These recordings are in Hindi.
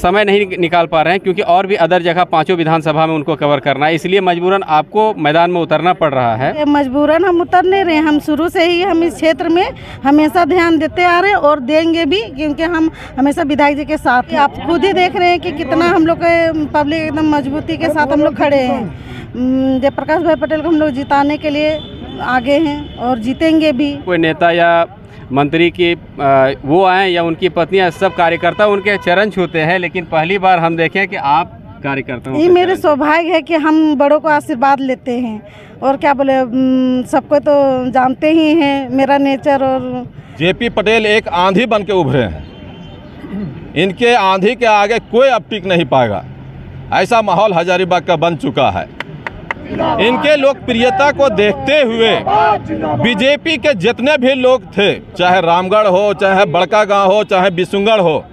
समय नहीं निकाल पा रहे हैं क्योंकि और भी अदर जगह 5 विधानसभा में उनको कवर करना है, इसलिए मजबूरन आपको मैदान में उतरना पड़ रहा है। मजबूरन हम उतर नहीं रहे, हम शुरू से ही हम इस क्षेत्र में हमेशा ध्यान देते आ रहे हैं और देंगे भी, क्योंकि हम हमेशा विधायक जी के साथ हैं। आप खुद ही देख रहे हैं कि कितना हम लोग के पब्लिक एकदम मजबूती के साथ हम लोग खड़े हैं। जयप्रकाश भाई पटेल को हम लोग जिताने के लिए आगे हैं और जीतेंगे भी। कोई नेता या मंत्री की वो आए या उनकी पत्नियां, सब कार्यकर्ता उनके चरण छूते हैं, लेकिन पहली बार हम देखें कि आप कार्यकर्ता। ये मेरे सौभाग्य है कि हम बड़ों को आशीर्वाद लेते हैं और क्या बोले, सबको तो जानते ही हैं मेरा नेचर। और जेपी पटेल एक आंधी बन के उभरे हैं, इनके आंधी के आगे कोई अब टिक नहीं पाएगा, ऐसा माहौल हजारीबाग का बन चुका है। इनके लोकप्रियता को देखते हुए बीजेपी के जितने भी लोग थे, चाहे रामगढ़ हो, चाहे बड़का गांव हो, चाहे बिशुनगढ़ हो,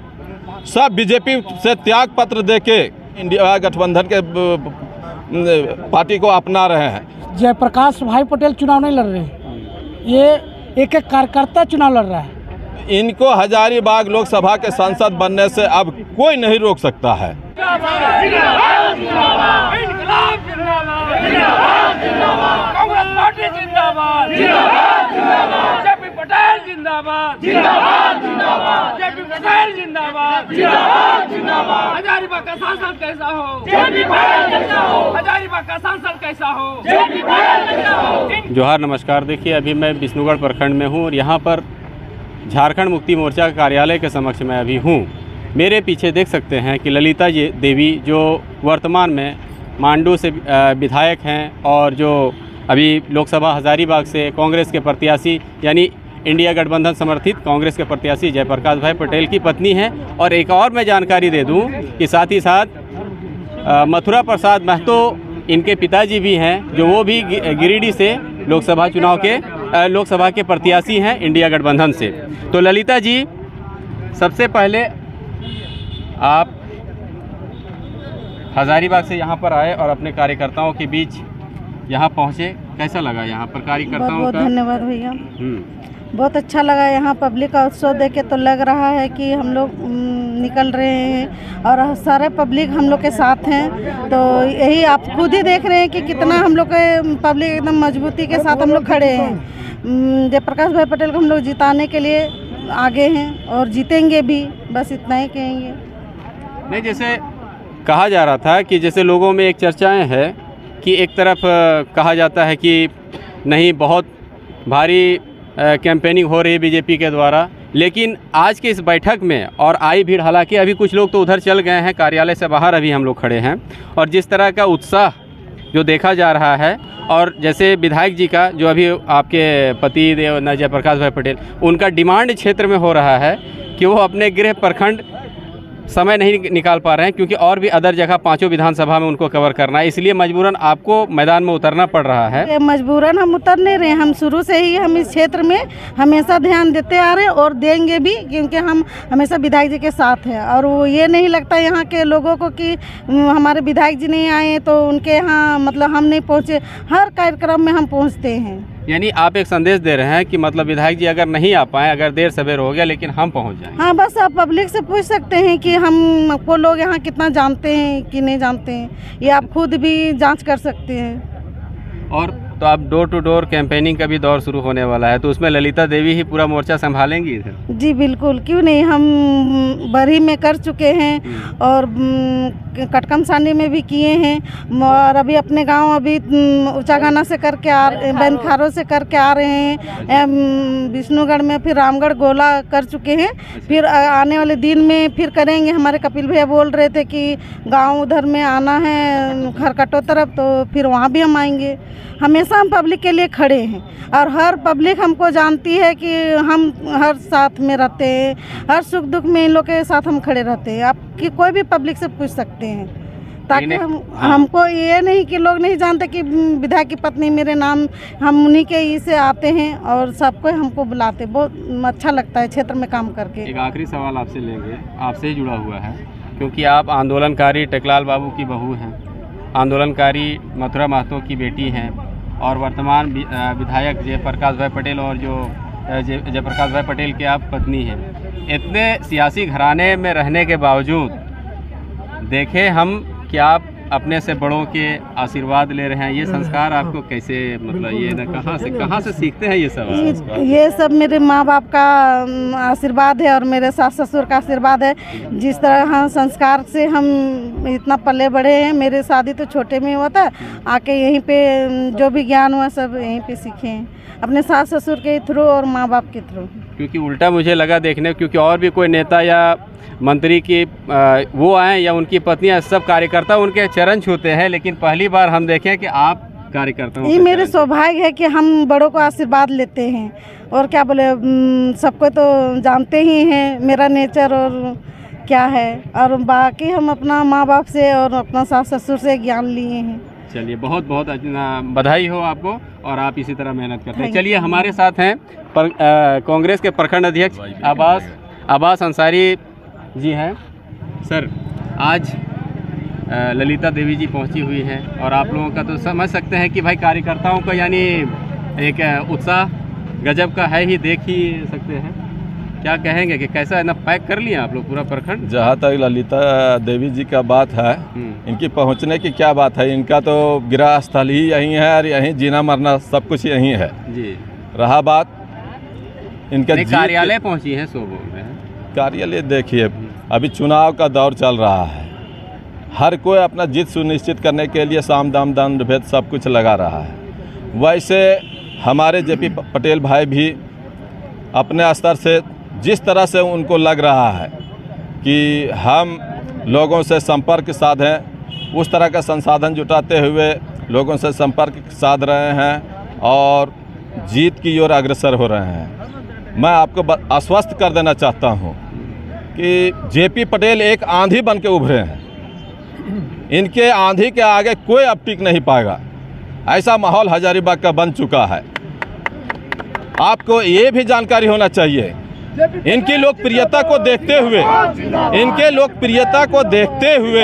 सब बीजेपी से त्याग पत्र देके इंडिया गठबंधन के पार्टी को अपना रहे हैं। जयप्रकाश भाई पटेल चुनाव नहीं लड़ रहे, ये एक एक कार्यकर्ता चुनाव लड़ रहा है। इनको हजारीबाग लोकसभा के सांसद बनने से अब कोई नहीं रोक सकता है। कांग्रेस पार्टी जिंदाबाद, जेपी पटेल जिंदाबाद, जेपी पटेल जिंदाबाद, हजारीबाग का सांसद कैसा हो, हजारीबाग का सांसद कैसा हो। जोहार, नमस्कार। देखिए, अभी मैं विष्णुगढ़ प्रखंड में हूँ और यहाँ पर झारखंड मुक्ति मोर्चा कार्यालय के समक्ष मैं अभी हूँ। मेरे पीछे देख सकते हैं कि ललिता देवी जो वर्तमान में मांडू से विधायक हैं और जो अभी लोकसभा हजारीबाग से कांग्रेस के प्रत्याशी यानी इंडिया गठबंधन समर्थित कांग्रेस के प्रत्याशी जयप्रकाश भाई पटेल की पत्नी हैं। और एक और मैं जानकारी दे दूं कि साथ ही साथ मथुरा प्रसाद महतो इनके पिताजी भी हैं, जो वो भी गिरिडीह से लोकसभा के प्रत्याशी हैं इंडिया गठबंधन से। तो ललिता जी, सबसे पहले आप हजारीबाग से यहाँ पर आए और अपने कार्यकर्ताओं के बीच यहाँ पहुँचे, कैसा लगा यहाँ पर कार्यकर्ताओं का? बहुत धन्यवाद भैया, बहुत अच्छा लगा। यहाँ पब्लिक का उत्सव देख के तो लग रहा है कि हम लोग निकल रहे हैं और सारे पब्लिक हम लोग के साथ हैं। तो यही आप खुद ही देख रहे हैं कि कितना हम लोग के पब्लिक एकदम मजबूती के साथ हम लोग खड़े हैं। जयप्रकाश भाई पटेल को हम लोग जिताने के लिए आगे हैं और जीतेंगे भी, बस इतना ही कहेंगे। नहीं, जैसे कहा जा रहा था कि जैसे लोगों में एक चर्चाएं हैं कि एक तरफ कहा जाता है कि नहीं, बहुत भारी कैंपेनिंग हो रही है बीजेपी के द्वारा, लेकिन आज के इस बैठक में और आई भीड़, हालांकि अभी कुछ लोग तो उधर चल गए हैं, कार्यालय से बाहर अभी हम लोग खड़े हैं, और जिस तरह का उत्साह जो देखा जा रहा है, और जैसे विधायक जी का जो अभी आपके पति देव जयप्रकाश भाई पटेल, उनका डिमांड क्षेत्र में हो रहा है कि वो अपने गृह प्रखंड समय नहीं निकाल पा रहे हैं क्योंकि और भी अदर जगह 5 विधानसभा में उनको कवर करना है, इसलिए मजबूरन आपको मैदान में उतरना पड़ रहा है। मजबूरन हम उतर नहीं रहे, हम शुरू से ही हम इस क्षेत्र में हमेशा ध्यान देते आ रहे हैं और देंगे भी, क्योंकि हम हमेशा विधायक जी के साथ हैं। और वो ये नहीं लगता यहाँ के लोगों को कि हमारे विधायक जी नहीं आए तो उनके यहाँ मतलब हम नहीं पहुँचे, हर कार्यक्रम में हम पहुँचते हैं। यानी आप एक संदेश दे रहे हैं कि मतलब विधायक जी अगर नहीं आ पाए, अगर देर सवेर हो गया, लेकिन हम पहुंच जाएं। हाँ, बस आप पब्लिक से पूछ सकते हैं कि हमको लोग यहाँ कितना जानते हैं कि नहीं जानते हैं, ये आप खुद भी जांच कर सकते हैं। और तो अब डोर टू डोर कैंपेनिंग का भी दौर शुरू होने वाला है, तो उसमें ललिता देवी ही पूरा मोर्चा संभालेंगी इधर? जी बिल्कुल, क्यों नहीं, हम बरही में कर चुके हैं और कटकम सानी में भी किए हैं, और अभी अपने गांव अभी ऊंचागाना से करके बैंखारों से करके आ रहे हैं, विष्णुगढ़ में, फिर रामगढ़ गोला कर चुके हैं, फिर आने वाले दिन में फिर करेंगे। हमारे कपिल भैया बोल रहे थे कि गाँव उधर में आना है खरकटो तरफ, तो फिर वहाँ भी हम आएंगे। हमेशा हम पब्लिक के लिए खड़े हैं और हर पब्लिक हमको जानती है कि हम हर साथ में रहते हैं, हर सुख दुख में इन लोग के साथ हम खड़े रहते हैं। आप कि कोई भी पब्लिक से पूछ सकते हैं, ताकि हमको ये नहीं कि लोग नहीं जानते कि विधायक की पत्नी मेरे नाम, हम उन्हीं के ई से आते हैं और सबको हमको बुलाते। बहुत अच्छा लगता है क्षेत्र में काम करके। एक आखिरी सवाल आपसे लेंगे, आपसे ही जुड़ा हुआ है, क्योंकि आप आंदोलनकारी टेकलाल बाबू की बहू हैं, आंदोलनकारी मथुरा महतो की बेटी हैं, और वर्तमान विधायक जयप्रकाश भाई पटेल और जो जयप्रकाश भाई पटेल की आप पत्नी हैं। इतने सियासी घराने में रहने के बावजूद देखे हम कि आप अपने से बड़ों के आशीर्वाद ले रहे हैं। ये संस्कार आपको कैसे, मतलब ये ना कहाँ से सीखते हैं ये सब? ये सब मेरे माँ बाप का आशीर्वाद है और मेरे सास ससुर का आशीर्वाद है। जिस तरह हाँ संस्कार से हम इतना पले बढ़े हैं। मेरे शादी तो छोटे में हुआ था, आके यहीं पे जो भी ज्ञान हुआ सब यहीं पे सीखे हैं, अपने सास ससुर के थ्रू और माँ बाप के थ्रू। क्योंकि उल्टा मुझे लगा देखने, क्योंकि और भी कोई नेता या मंत्री की वो आए या उनकी पत्नियां, सब कार्यकर्ता उनके चरण छूते हैं, लेकिन पहली बार हम देखें कि आप कार्यकर्ताओं ये मेरे सौभाग्य है कि हम बड़ों को आशीर्वाद लेते हैं। और क्या बोले, सबको तो जानते ही हैं मेरा नेचर और क्या है, और बाकी हम अपना माँ बाप से और अपना सास ससुर से ज्ञान लिए हैं। चलिए, बहुत बहुत बधाई हो आपको, और आप इसी तरह मेहनत करते हैं। चलिए, हमारे साथ हैं कांग्रेस के प्रखंड अध्यक्ष अब्बास अंसारी जी हैं। सर, आज ललिता देवी जी पहुंची हुई हैं, और आप लोगों का तो समझ सकते हैं कि भाई कार्यकर्ताओं का यानी एक उत्साह गजब का है ही, देख ही सकते हैं। क्या कहेंगे कि कैसा है ना, पैक कर लिया आप लोग पूरा प्रखंड? जहाँ तक ललिता देवी जी का बात है, इनकी पहुँचने की क्या बात है, इनका तो गृह स्थल ही यहीं है और यहीं जीना मरना सब कुछ यहीं है जी। रहा बात इनका कार्यालय पहुँची है, सो बोल रहे हैं। कार्यालय देखिए, अभी चुनाव का दौर चल रहा है, हर कोई अपना जीत सुनिश्चित करने के लिए साम दाम दंड भेद सब कुछ लगा रहा है। वैसे हमारे जेपी पटेल भाई भी अपने स्तर से जिस तरह से उनको लग रहा है कि हम लोगों से संपर्क साधें, उस तरह का संसाधन जुटाते हुए लोगों से संपर्क साध रहे हैं और जीत की ओर अग्रसर हो रहे हैं। मैं आपको आश्वस्त कर देना चाहता हूं कि जेपी पटेल एक आंधी बन के उभरे हैं। इनके आंधी के आगे कोई अब टिक नहीं पाएगा। ऐसा माहौल हजारीबाग का बन चुका है। आपको ये भी जानकारी होना चाहिए, इनकी लोकप्रियता को देखते हुए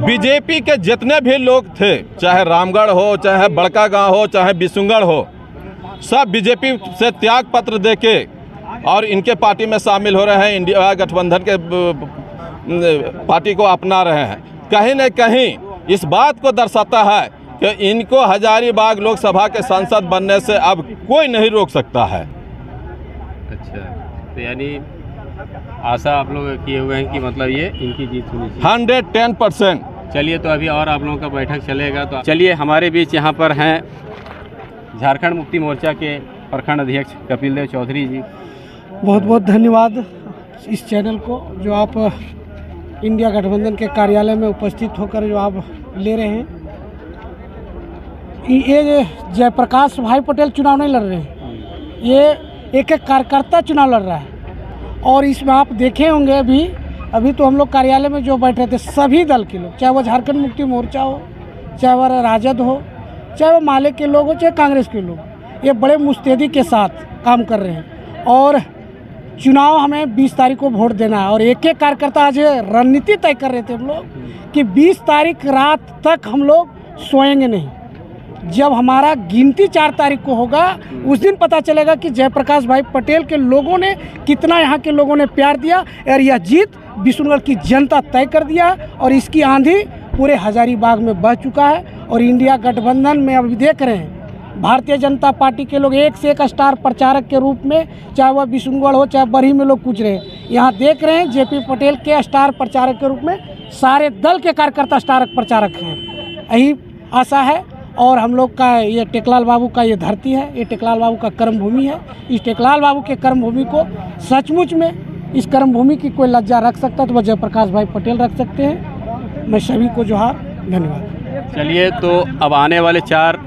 बीजेपी के जितने भी लोग थे, चाहे रामगढ़ हो, चाहे बड़का गांव हो, चाहे बिशुनगढ़ हो, सब बीजेपी से त्याग पत्र देके और इनके पार्टी में शामिल हो रहे हैं, इंडिया गठबंधन के पार्टी को अपना रहे हैं। कहीं न कहीं इस बात को दर्शाता है कि इनको हजारीबाग लोकसभा के सांसद बनने से अब कोई नहीं रोक सकता है। अच्छा, तो यानी आशा आप लोग किए हुए हैं कि मतलब ये इनकी जीत होनी चाहिए 110%। चलिए, तो अभी और आप लोगों का बैठक चलेगा, तो चलिए हमारे बीच यहाँ पर हैं झारखंड मुक्ति मोर्चा के प्रखंड अध्यक्ष कपिल देव चौधरी जी। बहुत बहुत धन्यवाद इस चैनल को, जो आप इंडिया गठबंधन के कार्यालय में उपस्थित होकर जो आप ले रहे हैं। ये जयप्रकाश भाई पटेल चुनाव नहीं लड़ रहे हैं, ये एक एक कार्यकर्ता चुनाव लड़ रहा है। और इसमें आप देखे होंगे अभी तो हम लोग कार्यालय में जो बैठे थे, सभी दल के लोग, चाहे वो झारखंड मुक्ति मोर्चा हो, चाहे वो राजद हो, चाहे वो माले के लोग हो, चाहे कांग्रेस के लोग, ये बड़े मुस्तैदी के साथ काम कर रहे हैं। और चुनाव हमें 20 तारीख को वोट देना है, और एक एक कार्यकर्ता आज रणनीति तय कर रहे थे हम लोग कि 20 तारीख रात तक हम लोग सोएंगे नहीं। जब हमारा गिनती 4 तारीख को होगा, उस दिन पता चलेगा कि जयप्रकाश भाई पटेल के लोगों ने कितना, यहाँ के लोगों ने प्यार दिया, और यह जीत बिशुनगढ़ की जनता तय कर दिया। और इसकी आंधी पूरे हजारीबाग में बह चुका है। और इंडिया गठबंधन में अभी देख रहे हैं, भारतीय जनता पार्टी के लोग एक से एक स्टार प्रचारक के रूप में, चाहे वह बिशुनगढ़ हो, चाहे बरही में लोग कूच रहे हैं। यहाँ देख रहे हैं जेपी पटेल के स्टार प्रचारक के रूप में सारे दल के कार्यकर्ता स्टार प्रचारक हैं। यही आशा है। और हम लोग का ये टेकलाल बाबू का ये धरती है, ये टेकलाल बाबू का कर्म भूमि है। इस टेकलाल बाबू के कर्म भूमि को सचमुच में, इस कर्म भूमि की कोई लज्जा रख सकता है तो वह जयप्रकाश भाई पटेल रख सकते हैं। मैं सभी को जोहार, धन्यवाद। चलिए, तो अब आने वाले 4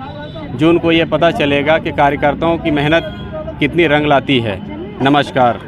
जून को ये पता चलेगा कि कार्यकर्ताओं की मेहनत कितनी रंग लाती है। नमस्कार।